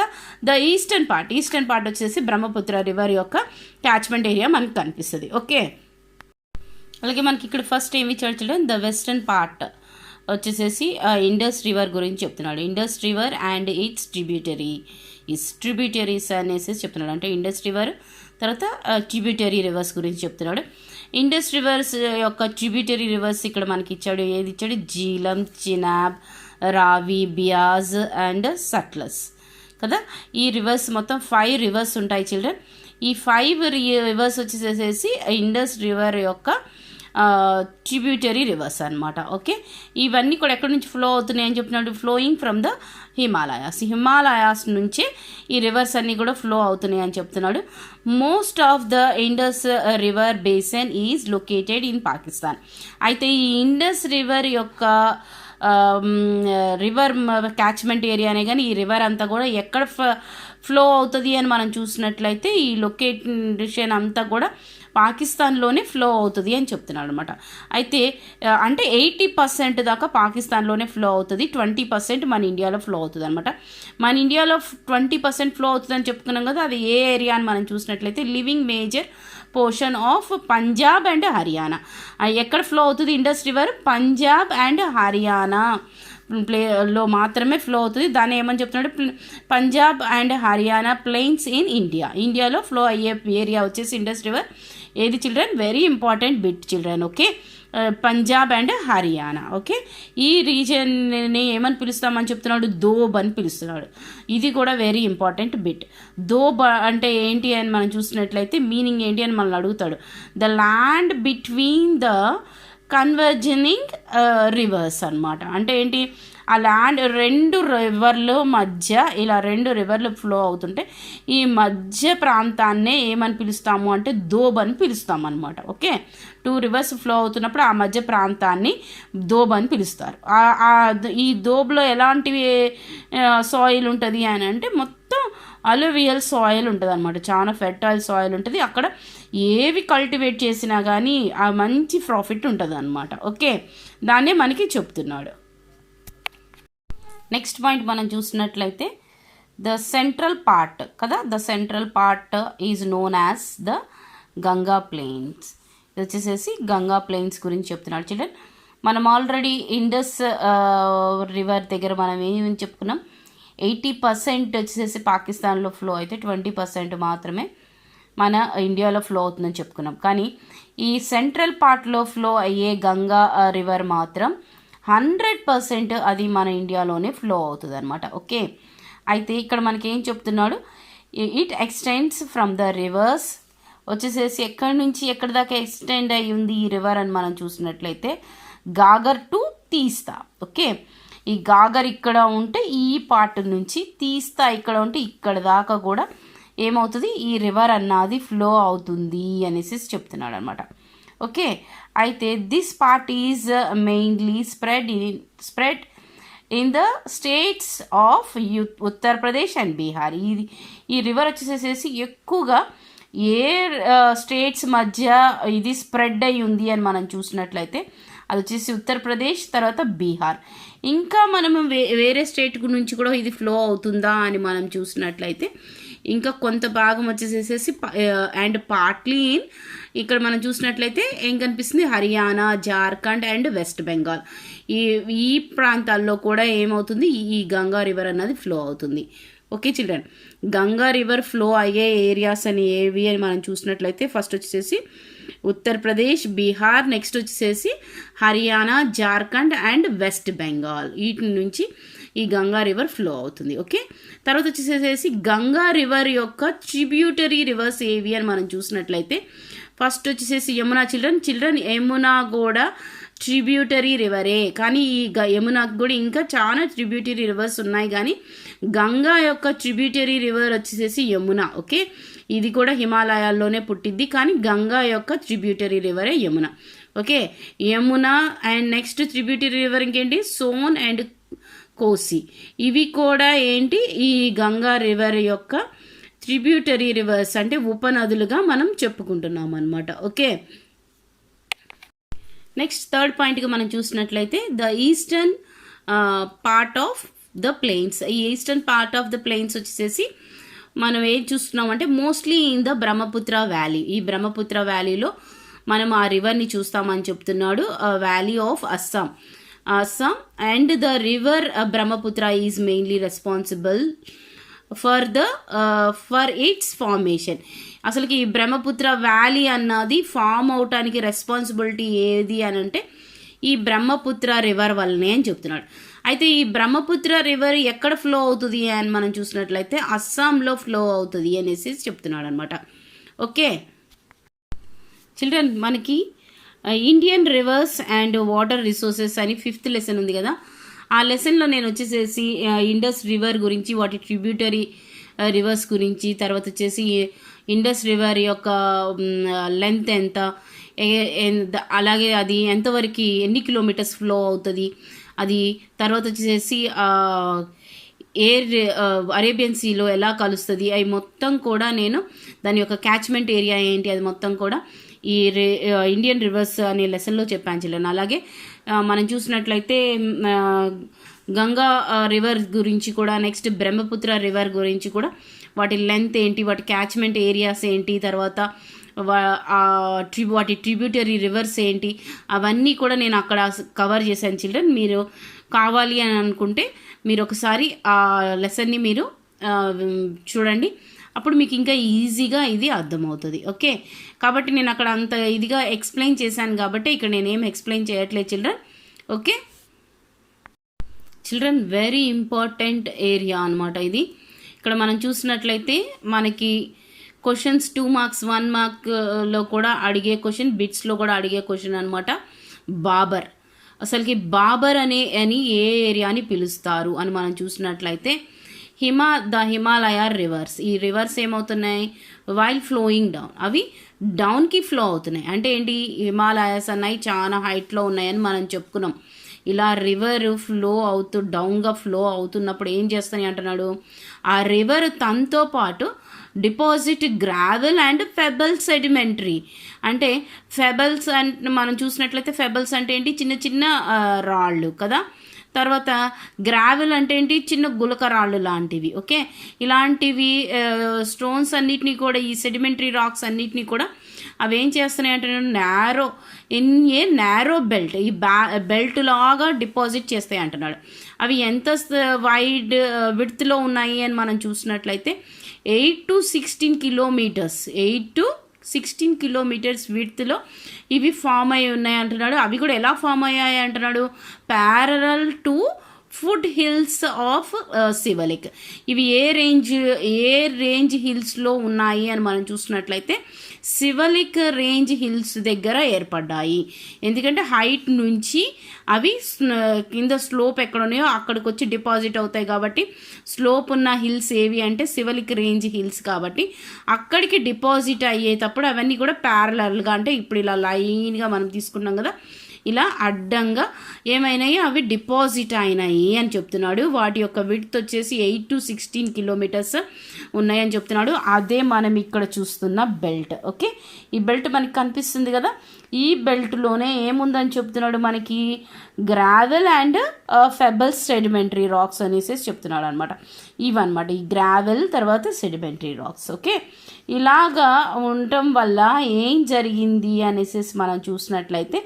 ద ఈస్టర్న్ పార్ట్ వచ్చేసి బ్రహ్మపుత్ర రివర్ యొక్క క్యాచ్మెంట్ ఏరియా మనకు కనిపిస్తుంది. ఓకే, అలాగే మనకి ఇక్కడ ఫస్ట్ ఏమి ఇచ్చాడు చిల్డ్రన్, ద వెస్టర్న్ పార్ట్ వచ్చేసేసి ఇండస్ రివర్ గురించి చెప్తున్నాడు. Indus river and it's tributaries అనేసి చెప్తున్నాడు. అంటే ఇండస్ రివర్ తర్వాత ట్రిబ్యూటరీ రివర్స్ గురించి చెప్తున్నాడు. ఇండస్ రివర్స్ యొక్క ట్రిబ్యూటరీ రివర్స్ ఇక్కడ మనకి ఇచ్చాడు. ఏది ఇచ్చాడు, జీలం, చినాబ్, రావి, బియాజ్ అండ్ సట్లస్ కదా. ఈ రివర్స్ మొత్తం 5 రివర్స్ ఉంటాయి చిల్డ్రన్. ఈ 5 రివర్స్ వచ్చేసేసి ఇండస్ రివర్ యొక్క ట్రిబ్యూటరీ రివర్స్ అనమాట. ఓకే, ఇవన్నీ కూడా ఎక్కడి నుంచి ఫ్లో అవుతున్నాయి అని చెప్పినట్టు, ఫ్లోయింగ్ ఫ్రమ్ ద హిమాలయాస్ నుంచే ఈ రివర్స్ అన్నీ కూడా ఫ్లో అవుతున్నాయి అని చెప్తున్నాడు. Most of the Indus river basin is located in Pakistan. అయితే ఈ ఇండస్ రివర్ యొక్క రివర్ క్యాచ్మెంట్ ఏరియానే కానీ ఈ రివర్ అంతా కూడా ఎక్కడ ఫ్లో అవుతుంది అని మనం చూసినట్లయితే ఈ లొకేషన్ అంతా కూడా పాకిస్తాన్లోనే ఫ్లో అవుతుంది అని చెప్తున్నాడు అనమాట. అయితే అంటే 80% దాకా పాకిస్తాన్లోనే ఫ్లో అవుతుంది, 20% మన ఇండియాలో ఫ్లో అవుతుంది అనమాట. మన ఇండియాలో 20% ఫ్లో అవుతుంది అని చెప్పుకున్నాం కదా, అది ఏ ఏరియా అని మనం చూసినట్లయితే living major portion of Punjab and Haryana. ఎక్కడ ఫ్లో అవుతుంది Indus river, Punjab and Haryana లో మాత్రమే ఫ్లో అవుతుంది. దాన్ని ఏమని చెప్తున్నాడు, Punjab and Haryana plains in ఇండియాలో ఫ్లో అయ్యే ఏరియా వచ్చేసి ఇండస్ రివర్. ఏది children, very important bit children. Okay, Punjab and Haryana. Okay, ఈ రీజన్ని ఏమని పిలుస్తామని చెప్తున్నాడు, దోబ్ అని పిలుస్తున్నాడు. ఇది కూడా వెరీ ఇంపార్టెంట్ బిట్. దోబ్ అంటే ఏంటి అని మనం చూసినట్లయితే మీనింగ్ ఏంటి అని మనల్ని అడుగుతాడు. The land between the converging rivers అనమాట. అంటే ఏంటి, ఆ ల్యాండ్ 2 రివర్ల మధ్య, ఇలా 2 రివర్లు ఫ్లో అవుతుంటే ఈ మధ్య ప్రాంతాన్నే ఏమని పిలుస్తాము అంటే దోబ్ అని పిలుస్తాం అనమాట. ఓకే, 2 రివర్స్ ఫ్లో అవుతున్నప్పుడు ఆ మధ్య ప్రాంతాన్ని దోబ్ అని పిలుస్తారు. ఈ దోబ్లో ఎలాంటి సాయిల్ ఉంటుంది అని అంటే మొత్తం అలువియల్ సాయిల్ ఉంటుంది అనమాట. చాలా ఫెర్టైల్ సాయిల్ ఉంటుంది. అక్కడ ఏవి కల్టివేట్ చేసినా కానీ ఆ మంచి ప్రాఫిట్ ఉంటుంది అనమాట. ఓకే, దాన్నే మనకి చెప్తున్నాడు. నెక్స్ట్ పాయింట్ మనం చూసినట్లయితే ద సెంట్రల్ పార్ట్ కదా, the central part is known as the Ganga plains. ఇది వచ్చేసేసి గంగా ప్లెయిన్స్ గురించి చెప్తున్నాడు చిల్డ్రన్. మనం ఆల్రెడీ ఇండస్ రివర్ దగ్గర మనం ఏమేమి చెప్పుకున్నాం, 80% వచ్చేసేసి పాకిస్తాన్లో ఫ్లో అయితే 20% మాత్రమే మన ఇండియాలో ఫ్లో అవుతుందని చెప్పుకున్నాం. కానీ ఈ సెంట్రల్ పార్ట్లో ఫ్లో అయ్యే గంగా రివర్ మాత్రం 100% అది మన ఇండియాలోనే ఫ్లో అవుతుంది అనమాట. ఓకే, అయితే ఇక్కడ మనకి ఏం చెప్తున్నాడు, it extends from the rivers వచ్చేసేసి ఎక్కడి నుంచి ఎక్కడి దాకా ఎక్స్టెండ్ అయ్యి ఉంది ఈ రివర్ అని మనం చూసినట్లయితే గాగర్ టు తీస్తా. ఓకే, ఈ గాగర్ ఇక్కడ ఉంటే ఈ పార్ట్ నుంచి తీస్తా ఇక్కడ ఉంటే ఇక్కడ దాకా కూడా ఏమవుతుంది, ఈ రివర్ అన్నది ఫ్లో అవుతుంది అనేసి చెప్తున్నాడు అనమాట. ఓకే, అయితే this part is mainly spread in the states of Uttar Pradesh and Bihar. ఈ రివర్ వచ్చేసేసి ఎక్కువగా ఏ స్టేట్స్ మధ్య ఇది స్ప్రెడ్ అయి ఉంది అని మనం చూసినట్లయితే అది వచ్చేసి ఉత్తరప్రదేశ్, తర్వాత బీహార్. ఇంకా మనం వేరే స్టేట్ నుంచి కూడా ఇది ఫ్లో అవుతుందా అని మనం చూసినట్లయితే ఇంకా కొంత భాగం వచ్చేసేసి అండ్ పార్ట్లీ ఇన్ ఇక్కడ మనం చూసినట్లయితే ఏం కనిపిస్తుంది, హర్యానా, జార్ఖండ్ అండ్ వెస్ట్ బెంగాల్ ఈ ప్రాంతాల్లో కూడా ఏమవుతుంది, ఈ గంగా రివర్ అన్నది ఫ్లో అవుతుంది. Okay children, Ganga river flow అయ్యే ఏరియాస్ అని ఏవి అని మనం చూసినట్లయితే ఫస్ట్ వచ్చేసి ఉత్తరప్రదేశ్, బీహార్, నెక్స్ట్ వచ్చేసి హర్యానా, జార్ఖండ్ అండ్ వెస్ట్ బెంగాల్ వీటి నుంచి ఈ గంగా రివర్ ఫ్లో అవుతుంది. ఓకే, తర్వాత వచ్చేసేసి గంగా రివర్ యొక్క ట్రిబ్యూటరీ రివర్స్ ఏవి అని మనం చూసినట్లయితే ఫస్ట్ వచ్చేసేసి యమునా. చిల్డ్రన్ యమునా కూడా ట్రిబ్యూటరీ రివరే, కానీ ఈ యమునాకు కూడా ఇంకా చాలా ట్రిబ్యూటరీ రివర్స్ ఉన్నాయి, కానీ గంగా యొక్క ట్రిబ్యూటరీ రివర్ వచ్చేసేసి యమున. ఓకే, ఇది కూడా హిమాలయాల్లోనే పుట్టిద్ది, కానీ గంగా యొక్క ట్రిబ్యూటరీ రివరే Yamuna. Okay, Yamuna and next tributary river ఇంకేంటి, సోన్ అండ్ కోసి. ఇవి కూడా ఏంటి, ఈ గంగా రివర్ యొక్క ట్రిబ్యూటరీ రివర్స్ అంటే ఉపనదులుగా మనం చెప్పుకుంటున్నాం అనమాట. ఓకే, నెక్స్ట్ థర్డ్ పాయింట్గా మనం చూసినట్లయితే the eastern part of the plains. ఈ eastern part of the plains వచ్చేసేసి మనం ఏం చూస్తున్నాం అంటే mostly in the Brahmaputra valley. ఈ బ్రహ్మపుత్ర వ్యాలీలో మనం ఆ రివర్ని చూస్తామని చెప్తున్నాడు. Valley of Assam and the river Brahmaputra is mainly responsible for its formation. అసలుకి ఈ బ్రహ్మపుత్ర వ్యాలీ అన్నది ఫామ్ అవటానికి రెస్పాన్సిబిలిటీ ఏది అని అంటే ఈ బ్రహ్మపుత్ర రివర్ వల్లనే అని చెప్తున్నాడు. అయితే ఈ బ్రహ్మపుత్ర రివర్ ఎక్కడ ఫ్లో అవుతుంది అని మనం చూసినట్లయితే అస్సాంలో ఫ్లో అవుతుంది అనేసి చెప్తున్నాడు అనమాట. ఓకే చిల్డ్రన్, మనకి Indian reverse and water resources అని 5th లెసన్ ఉంది కదా, ఆ లెసన్లో నేను వచ్చేసేసి ఇండస్ రివర్ గురించి, వాటి ట్రిబ్యూటరీ రివర్స్ గురించి, తర్వాత వచ్చేసి ఇండస్ రివర్ యొక్క లెంత్ ఎంత, అలాగే అది ఎంతవరకు ఎన్ని కిలోమీటర్స్ ఫ్లో అవుతుంది, అది తర్వాత వచ్చేసి అరేబియన్ సీలో ఎలా కలుస్తుంది, అవి మొత్తం కూడా నేను దాని యొక్క క్యాచ్మెంట్ ఏరియా ఏంటి అది మొత్తం కూడా ఈ ఇండియన్ రివర్స్ అనే లెసన్లో చెప్పాను చిల్డ్రన్. అలాగే మనం చూసినట్లయితే గంగా రివర్ గురించి కూడా, నెక్స్ట్ బ్రహ్మపుత్ర రివర్ గురించి కూడా, వాటి లెంత్ ఏంటి, వాటి క్యాచ్మెంట్ ఏరియాస్ ఏంటి, తర్వాత వాటి ట్రిబ్యూటరీ రివర్స్ ఏంటి, అవన్నీ కూడా నేను అక్కడ కవర్ చేశాను చిల్డ్రన్. మీరు కావాలి అని అనుకుంటే మీరు ఒకసారి ఆ లెసన్ని మీరు చూడండి, అప్పుడు మీకు ఇంకా ఈజీగా ఇది అర్థమవుతుంది. ఓకే, కాబట్టి నేను అక్కడ అంత ఇదిగా ఎక్స్ప్లెయిన్ చేశాను కాబట్టి ఇక్కడ నేనేం ఎక్స్ప్లెయిన్ చేయట్లేదు children. Okay children, very important area అనమాట ఇది. ఇక్కడ మనం చూసినట్లయితే మనకి క్వశ్చన్స్ 2 మార్క్స్ 1 మార్క్లో కూడా అడిగే క్వశ్చన్, బిట్స్లో కూడా అడిగే క్వశ్చన్ అనమాట. బాబర్, అసలుకి బాబర్ అని ఏ ఏరియాని పిలుస్తారు అని మనం చూసినట్లయితే ద హిమాలయ రివర్స్. ఈ రివర్స్ ఏమవుతున్నాయి, వైల్ ఫ్లోయింగ్ డౌన్, అవి డౌన్కి ఫ్లో అవుతున్నాయి. అంటే ఏంటి, హిమాలయాస్ అన్నవి చాలా హైట్లో ఉన్నాయని మనం చెప్పుకున్నాం. ఇలా రివర్ ఫ్లో అవుతూ డౌన్గా ఫ్లో అవుతున్నప్పుడు ఏం చేస్తాయి అంటున్నాడు, ఆ రివర్ తనతో పాటు డిపాజిట్ గ్రావెల్ అండ్ ఫెబల్ సెడిమెంటరీ. అంటే ఫెబల్స్ అంటే మనం చూసినట్లయితే ఫెబల్స్ అంటే ఏంటి, చిన్న చిన్న రాళ్ళు కదా. తర్వాత గ్రావెల్ అంటే ఏంటి, చిన్న గులక రాళ్ళు లాంటివి. ఓకే, ఇలాంటివి స్టోన్స్ అన్నిటినీ కూడా, ఈ సెడిమెంటరీ రాక్స్ అన్నిటినీ కూడా అవి ఏం చేస్తున్నాయి అంటే నేరో బెల్ట్, ఈ బెల్ట్ లాగా డిపాజిట్ చేస్తాయి అంటున్నాడు. అవి ఎంత వైడ్ విడ్త్లో ఉన్నాయి అని మనం చూసినట్లయితే 8 to 16 కిలోమీటర్స్, 8 to 16 కిలోమీటర్స్ విడ్త్లో ఇవి ఫామ్ అయి ఉన్నాయి అంటున్నాడు. అవి కూడా ఎలా ఫామ్ అయ్యాయి అంటున్నాడు, parallel to foothills of Siwalik. ఇవి ఏ రేంజ్ హిల్స్లో ఉన్నాయి అని మనం చూసినట్లయితే సివలిక్ రేంజ్ హిల్స్ దగ్గర ఏర్పడ్డాయి. ఎందుకంటే హైట్ నుంచి అవి కింద స్లోప్ ఎక్కడ ఉన్నాయో అక్కడికి వచ్చి డిపాజిట్ అవుతాయి. కాబట్టి స్లోప్ ఉన్న హిల్స్ ఏవి అంటే సివలిక్ రేంజ్ హిల్స్. కాబట్టి అక్కడికి డిపాజిట్ అయ్యేటప్పుడు అవన్నీ కూడా ప్యారలల్గా, అంటే ఇప్పుడు ఇలా లైన్గా మనం తీసుకున్నాం కదా, ఇలా అడ్డంగా ఏమైనాయి, అవి డిపాజిట్ అయినాయి అని చెప్తున్నాడు. వాటి యొక్క విడ్త్ వచ్చేసి 8 to 16 కిలోమీటర్స్. ఉన్నాయని చెప్తున్నాడు. అదే మనం ఇక్కడ చూస్తున్న బెల్ట్. ఓకే, ఈ బెల్ట్ మనకి కనిపిస్తుంది కదా, ఈ బెల్ట్లోనే ఏముందని చెప్తున్నాడు, మనకి గ్రావెల్ అండ్ ఫెబల్స్ సెడిమెంటరీ రాక్స్ అనేసి చెప్తున్నాడు అనమాట. ఇవన్నమాట ఈ గ్రావెల్ తర్వాత సెడిమెంటరీ రాక్స్. ఓకే, ఇలాగా ఉండటం వల్ల ఏం జరిగింది అనేసి మనం చూసినట్లయితే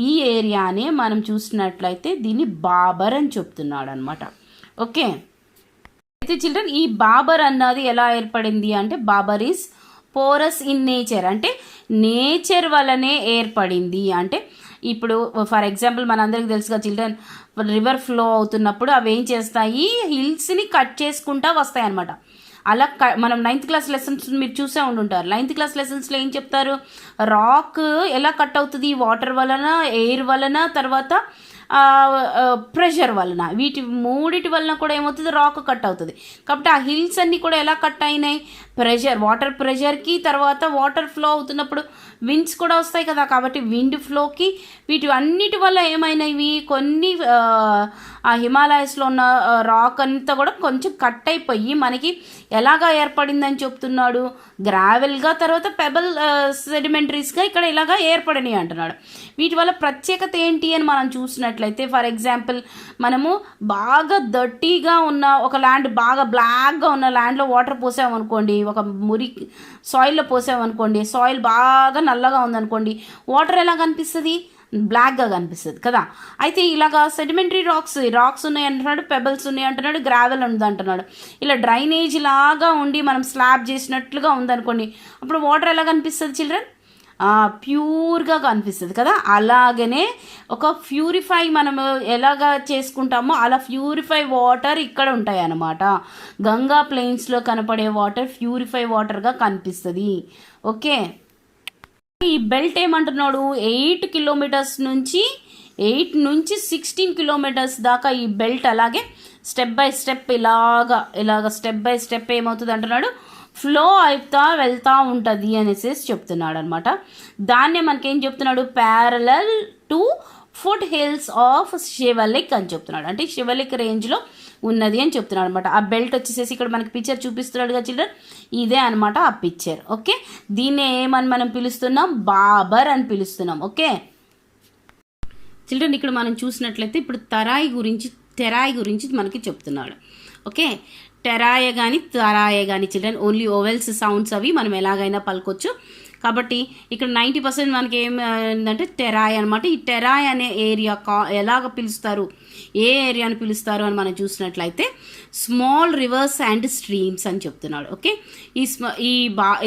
ఈ ఏరియానే మనం చూసినట్లయితే దీన్ని బాబర్ అని చెప్తున్నాడు అనమాట. ఓకే, అయితే చిల్డ్రన్ ఈ బాబర్ అన్నది ఎలా ఏర్పడింది అంటే Bhabar is porous in nature, అంటే నేచర్ వల్లనే ఏర్పడింది. అంటే ఇప్పుడు ఫర్ ఎగ్జాంపుల్ మనందరికి తెలుసుగా చిల్డ్రన్, రివర్ ఫ్లో అవుతున్నప్పుడు అవి ఏం చేస్తాయి, హిల్స్ని కట్ చేసుకుంటా వస్తాయి అనమాట. అలా మనం 9th క్లాస్ లెసన్స్ మీరు చూసే ఉండుంటారు. 9th క్లాస్ లెసన్స్లో ఏం చెప్తారు, రాక్ ఎలా కట్ అవుతుంది, వాటర్ వలన, ఎయిర్ వలన, తర్వాత ప్రెషర్ వలన, వీటి మూడిటి వలన కూడా ఏమవుతుంది, రాక్ కట్ అవుతుంది. కాబట్టి ఆ హిల్స్ అన్నీ కూడా ఎలా కట్ అయినాయి, ప్రెషర్, వాటర్ ప్రెషర్కి, తర్వాత వాటర్ ఫ్లో అవుతున్నప్పుడు విండ్స్ కూడా వస్తాయి కదా, కాబట్టి విండ్ ఫ్లోకి వీటి అన్నిటి వల్ల ఏమైనవి, కొన్ని ఆ హిమాలయస్లో ఉన్న రాక్ అంతా కూడా కొంచెం కట్ అయిపోయి మనకి ఎలాగా ఏర్పడిందని చెప్తున్నాడు, గ్రావెల్గా, తర్వాత పెబల్ సెడిమెంటరీస్గా ఇక్కడ ఇలాగా ఏర్పడినాయి అంటున్నాడు. వీటి వల్ల ప్రత్యేకత ఏంటి అని మనం చూసినట్లయితే, ఫర్ ఎగ్జాంపుల్ మనము బాగా దర్టీగా ఉన్న ఒక ల్యాండ్, బాగా బ్లాక్గా ఉన్న ల్యాండ్లో వాటర్ పోసామనుకోండి, ఒక మురి సాయిల్లో పోసామనుకోండి, సాయిల్ బాగా నల్లగా ఉందనుకోండి, వాటర్ ఎలా కనిపిస్తుంది, బ్లాక్గా కనిపిస్తుంది కదా. అయితే ఇలాగా సెడిమెంటరీ రాక్స్ ఉన్నాయి అంటున్నాడు, పెబల్స్ ఉన్నాయి అంటున్నాడు, గ్రావెల్ ఉంది అంటున్నాడు. ఇలా డ్రైనేజ్ లాగా ఉండి మనం స్లాబ్ చేసినట్లుగా ఉందనుకోండి, అప్పుడు వాటర్ ఎలా కనిపిస్తుంది చిల్డ్రన్, ప్యూర్గా కనిపిస్తుంది కదా. అలాగనే ఒక ప్యూరిఫై మనం ఎలాగా చేసుకుంటామో అలా ప్యూరిఫై వాటర్ ఇక్కడ ఉంటాయి అన్నమాట. గంగా ప్లెయిన్స్లో కనపడే వాటర్ ప్యూరిఫై వాటర్గా కనిపిస్తుంది. ఓకే, ఈ బెల్ట్ ఏమంటున్నాడు, 8 కిలోమీటర్స్ నుంచి 16 కిలోమీటర్స్ దాకా ఈ బెల్ట్ అలాగే స్టెప్ బై స్టెప్ ఇలాగ స్టెప్ బై స్టెప్ ఏమవుతుంది అంటున్నాడు, ఫ్లో అవుతా వెళ్తూ ఉంటుంది అనేసి చెప్తున్నాడు అనమాట. దాన్నే మనకేం చెప్తున్నాడు, parallel to foothills of Shivalik అని చెప్తున్నాడు. అంటే శివలిక్ రేంజ్లో ఉన్నది అని చెప్తున్నాడు అనమాట. ఆ బెల్ట్ వచ్చేసేసి ఇక్కడ మనకి పిక్చర్ చూపిస్తున్నాడు కదా చిల్డ్రన్, ఇదే అనమాట ఆ పిక్చర్. ఓకే, దీన్నే ఏమని మనం పిలుస్తున్నాం, బాబర్ అని పిలుస్తున్నాం. ఓకే చిల్డ్రన్, ఇక్కడ మనం చూసినట్లయితే ఇప్పుడు టెరాయి గురించి మనకి చెప్తున్నాడు. ఓకే, టెరాయ కానీ తరాయ కానీ చిల్డ్రన్ ఓన్లీ ఓవెల్స్ సౌండ్స్ అవి మనం ఎలాగైనా పలుకొచ్చు. కాబట్టి ఇక్కడ 90% మనకి ఏమంటే టెరాయ్ అనమాట. ఈ టెరాయ్ అనే ఏరియా ఎలాగ పిలుస్తారు, ఏ ఏరియాని పిలుస్తారు అని మనం చూసినట్లయితే స్మాల్ రివర్స్ అండ్ స్ట్రీమ్స్ అని చెప్తున్నాడు. ఓకే,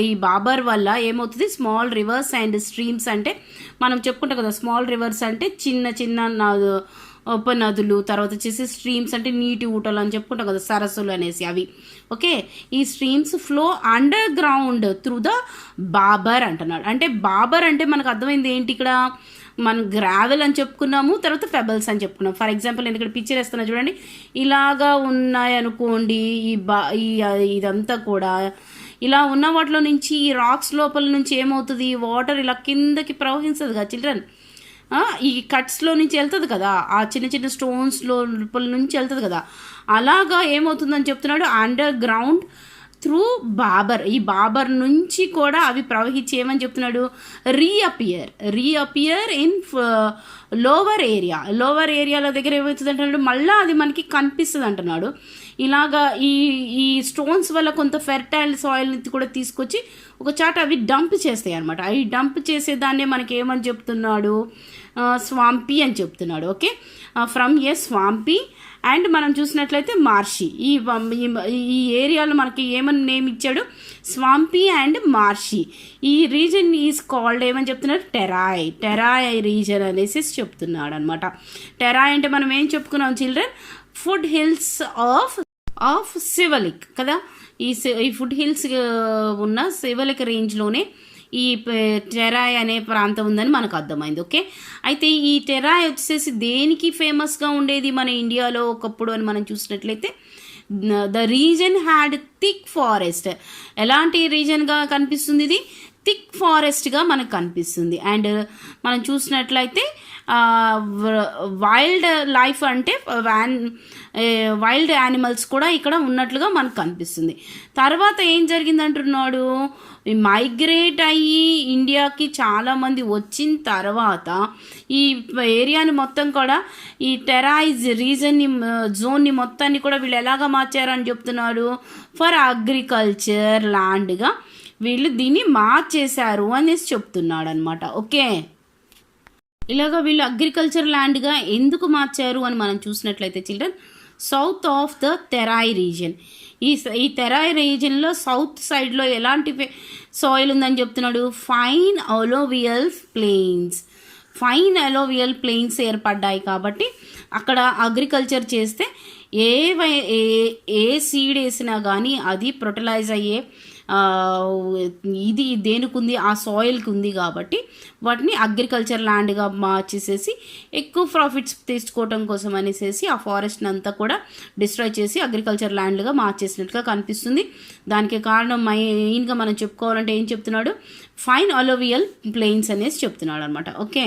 ఈ బాబర్ వల్ల ఏమవుతుంది, స్మాల్ రివర్స్ అండ్ స్ట్రీమ్స్ అంటే మనం చెప్పుకుంటాం కదా, స్మాల్ రివర్స్ అంటే చిన్న చిన్న ఉపనదులు, తర్వాత వచ్చేసి స్ట్రీమ్స్ అంటే నీటి ఊటలు అని చెప్పుకుంటాం కదా, సరస్సులు అనేసి అవి. ఓకే, ఈ streams flow underground through the Bhabar అంటున్నాడు. అంటే బాబర్ అంటే మనకు అర్థమైంది ఏంటి, ఇక్కడ మనం గ్రావెల్ అని చెప్పుకున్నాము, తర్వాత పెబల్స్ అని చెప్పుకున్నాం. ఫర్ ఎగ్జాంపుల్ నేను ఇక్కడ పిక్చర్ వేస్తున్నా చూడండి, ఇలాగా ఉన్నాయనుకోండి, ఇదంతా కూడా ఇలా ఉన్న వాటిలో నుంచి ఈ రాక్స్ లోపల నుంచి ఏమవుతుంది, వాటర్ ఇలా కిందకి ప్రవహిస్తుంది కదా చిల్డ్రన్, ఈ కట్స్లో నుంచి వెళ్తుంది కదా, ఆ చిన్న చిన్న స్టోన్స్ లోపల నుంచి వెళ్తుంది కదా, అలాగా ఏమవుతుందని చెప్తున్నాడు, అండర్ గ్రౌండ్ త్రూ బాబర్, ఈ బాబర్ నుంచి కూడా అవి ప్రవహించి ఏమని చెప్తున్నాడు, రీఅపియర్ ఇన్ లోవర్ ఏరియాల దగ్గర ఏమవుతుంది అంటున్నాడు, మళ్ళీ అది మనకి కనిపిస్తుంది అంటున్నాడు. ఇలాగా ఈ స్టోన్స్ వల్ల కొంత ఫెర్టైల్ సాయిల్ని కూడా తీసుకొచ్చి ఒక చాట అవి డంప్ చేస్తాయి అనమాట. అవి డంప్ చేసేదాన్నే మనకి ఏమని చెప్తున్నాడు, స్వాంపీ అని చెప్తున్నాడు. Okay, from A swampy and మనం చూసినట్లయితే మార్షి, ఈ ఏరియాలో మనకి ఏమని నేమ్ ఇచ్చాడు, స్వాంపీ అండ్ మార్షి. ఈ రీజన్ ఈజ్ కాల్డ్ ఏమని చెప్తున్నారు, టెరాయ్ రీజన్ అనేసి చెప్తున్నాడు అనమాట. టెరాయ్ అంటే మనం ఏం చెప్పుకున్నాం చిల్డ్రన్, ఫుడ్ హిల్స్ ఆఫ్ శివలిక్ కదా. ఈ ఫుడ్ హిల్స్ ఉన్న శివలిక్ రేంజ్లోనే ఈ టెరాయ్ అనే ప్రాంతం ఉందని మనకు అర్థమైంది. ఓకే, అయితే ఈ టెరాయ్ వచ్చేసి దేనికి ఫేమస్గా ఉండేది మన ఇండియాలో ఒకప్పుడు అని మనం చూసినట్లయితే, the reason had thick forest. ఎలాంటి రీజన్గా కనిపిస్తుంది ఇది, థిక్ ఫారెస్ట్గా మనకు కనిపిస్తుంది. అండ్ మనం చూసినట్లయితే వైల్డ్ లైఫ్ అంటే వైల్డ్ యానిమల్స్ కూడా ఇక్కడ ఉన్నట్లుగా మనకు కనిపిస్తుంది. తర్వాత ఏం జరిగింది అంటున్నాడు, మైగ్రేట్ అయ్యి ఇండియాకి చాలామంది వచ్చిన తర్వాత ఈ ఏరియాని మొత్తం కూడా ఈ టెరైజ్ రీజన్ని జోన్ని మొత్తాన్ని కూడా వీళ్ళు ఎలాగ మార్చారని చెప్తున్నాడు, ఫర్ అగ్రికల్చర్ ల్యాండ్గా వీళ్ళు దీన్ని మార్చేశారు అనేసి చెప్తున్నాడు అనమాట. ఓకే, ఇలాగ వీళ్ళు అగ్రికల్చర్ ల్యాండ్గా ఎందుకు మార్చారు అని మనం చూసినట్లయితే children, south of the Terai region, ఈ తెరాయ్ రీజన్లో సౌత్ సైడ్లో ఎలాంటి సాయిల్ ఉందని చెప్తున్నాడు, ఫైన్ అలోవియల్ ప్లెయిన్స్ ఏర్పడ్డాయి. కాబట్టి అక్కడ అగ్రికల్చర్ చేస్తే ఏ సీడ్ వేసినా కానీ అది ప్రొటలైజ్ అయ్యే ఇది దేనికి ఉంది, ఆ సాయిల్కి ఉంది. కాబట్టి వాటిని అగ్రికల్చర్ ల్యాండ్గా మార్చేసేసి ఎక్కువ ప్రాఫిట్స్ తీసుకోవటం కోసం అనేసి ఆ ఫారెస్ట్ని అంతా కూడా డిస్ట్రాయ్ చేసి అగ్రికల్చర్ ల్యాండ్గా మార్చేసినట్టుగా కనిపిస్తుంది. దానికి కారణం మెయిన్గా మనం చెప్పుకోవాలంటే ఏం చెప్తున్నాడు, ఫైన్ అలోవియల్ ప్లెయిన్స్ అనేసి చెప్తున్నాడు అనమాట. ఓకే.